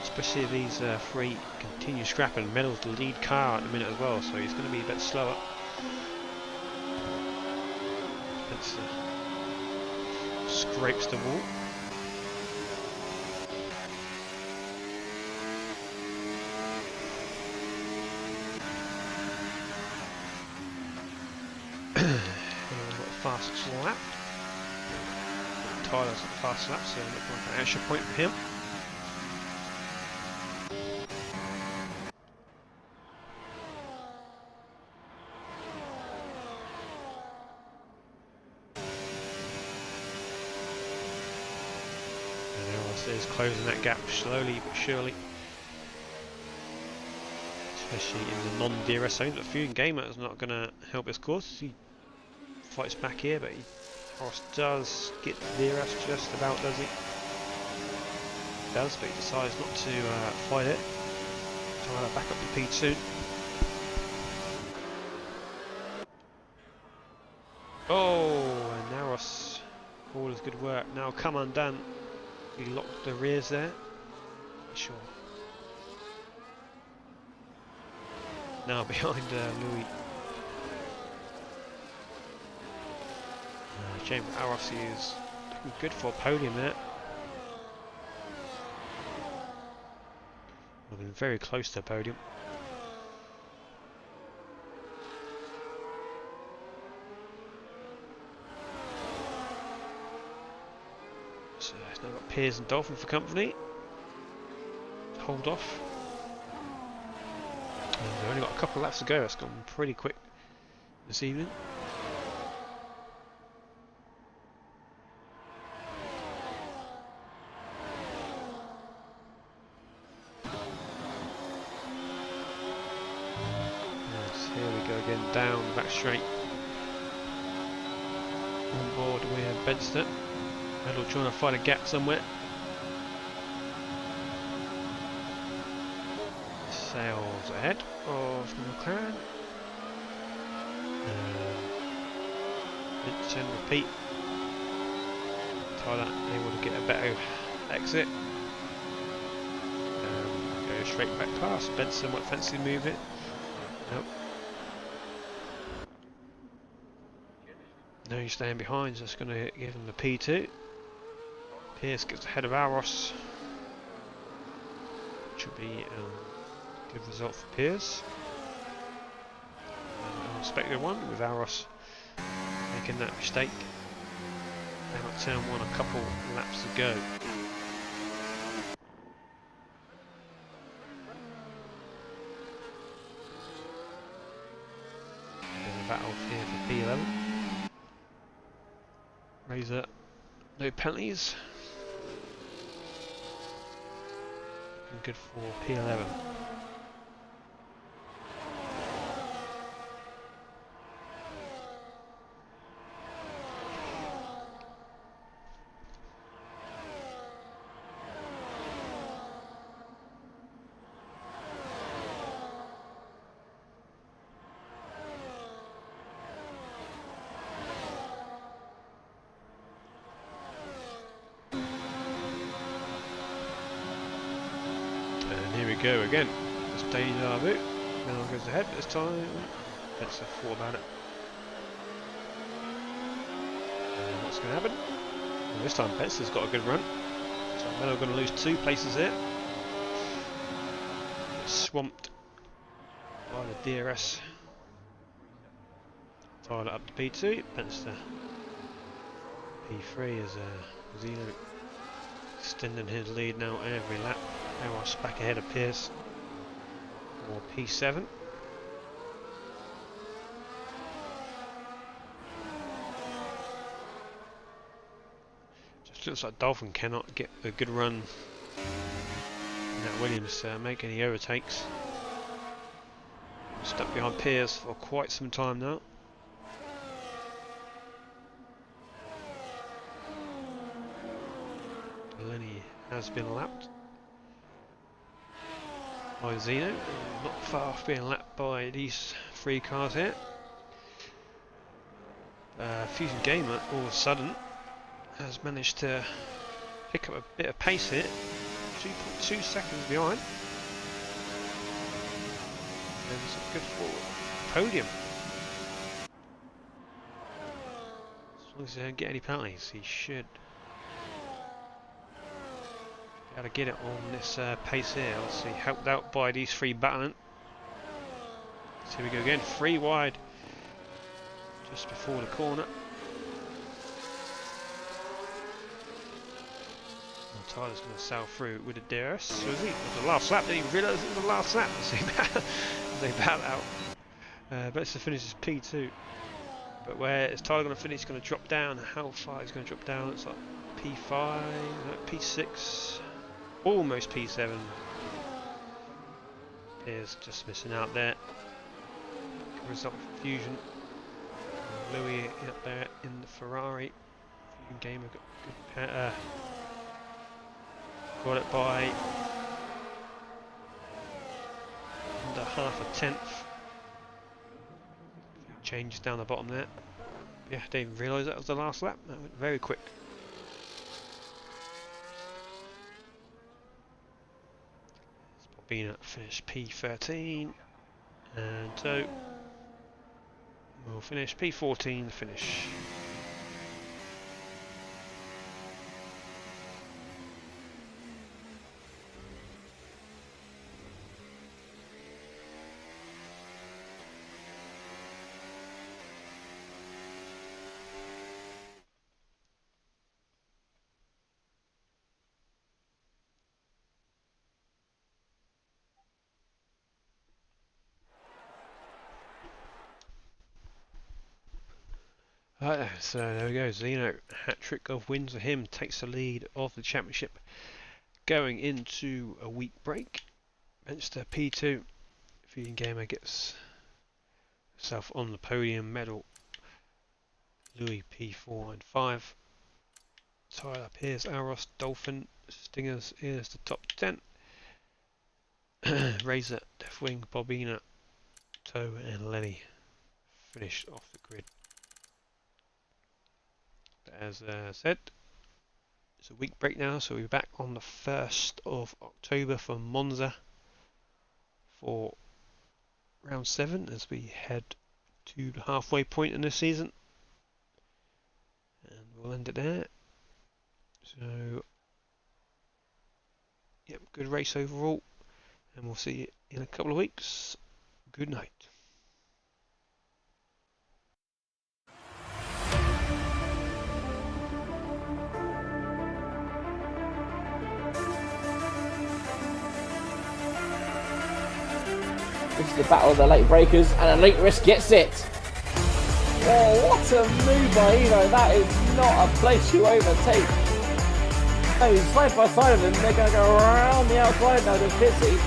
Especially if these three continue scrapping. Medal's the lead car at the minute as well, so he's going to be a bit slower. Spencer scrapes the wall. Fastest lap. Tyler's at the fastest lap, so looking like an extra point for him. Is closing that gap slowly but surely, especially in the non-DRS zone. But Fusion Gamer is not going to help his cause. He fights back here, but Horace does get DRS just about, does he? He does, but he decides not to fight it. Tyler back up to P2. Oh, and Naros, all his good work now come undone. He locked the rears there. Sure. now behind Louis. James Arossi is looking good for a podium there. We've been very close to a podium. So it's now got Piers and Dolphin for company. Hold off. And we've only got a couple of laps to go. That's gone pretty quick this evening. Yes, here we go again, down the back straight. On board with Benster. Medal trying to find a gap somewhere. Sails ahead of the McLaren. Rinse and repeat. Tyler able to get a better exit. Go straight back past. Benson might fancy move it. Nope. No, he's staying behind, so that's going to give him the P2. Pierce gets ahead of Aros. Which will be a good result for Pierce. An unexpected one with Aros making that mistake. Now at turn 1, a couple laps to go. In the battle here for P11. Razor, no penalties. Looking good for P11. Here we go again. It's deja vu. Now goes ahead this time. Let's have thought about it. What's going to happen? Well, this time Betts got a good run. So Mello going to lose 2 places here. Gets swamped by the DRS. Tyler up to P2. Betts to P3 as Zeno extending his lead now every lap. Eros back ahead of Pierce for P7. Just looks like Dolphin cannot get a good run in that Williams to make any overtakes. Stuck behind Pierce for quite some time now. Lenny has been lapped by Zeno, not far off being lapped by these 3 cars here. Fusion Gamer all of a sudden has managed to pick up a bit of pace here, 2.2 seconds behind. And it's a good for podium. As long as he don't get any penalties, he should got to get it on this pace here. Obviously helped out by these 3 battling. So here we go again, 3 wide just before the corner. And Tyler's going to sail through with the DRS. So is he? It was the last lap. Didn't even realise it was the last lap as they battle out. Best to finish is P2. But where is Tyler going to finish? He's going to drop down. How far he's going to drop down? It's like P5, no, P6. Almost P7. Is just missing out there. Good result for Fusion. Louis up there in the Ferrari. Fusion Gamer got good. Got it by under half a tenth. Changes down the bottom there. Yeah, didn't even realise that was the last lap. That went very quick. Bobina finished P13 And so we'll finish P14 finish. Right, so there we go. Zeno, hat-trick of wins for him, takes the lead of the championship going into a week break. Manchester P2, Feeding Gamer gets herself on the podium medal. Louis P4 and 5. Tyler Pierce, Aros, Dolphin, Stingers is the top 10. Razor, Deathwing, Bobina, Toe and Lenny finished off the grid. As said, it's a week break now, so we'll be back on the 1st of October for Monza for round 7 as we head to the halfway point in this season. And we'll end it there. So, yep, good race overall, and we'll see you in a couple of weeks. Good night. This is the battle of the late breakers, and Elite Risk gets it. Oh, what a move by Evo. That is not a place you overtake. Oh, side by side of them, they're going to go around the outside now to Pitsy.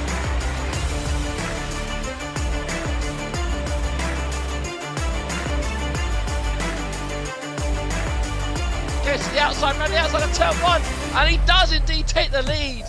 Gets to the outside, round the outside of turn 1, and he does indeed take the lead.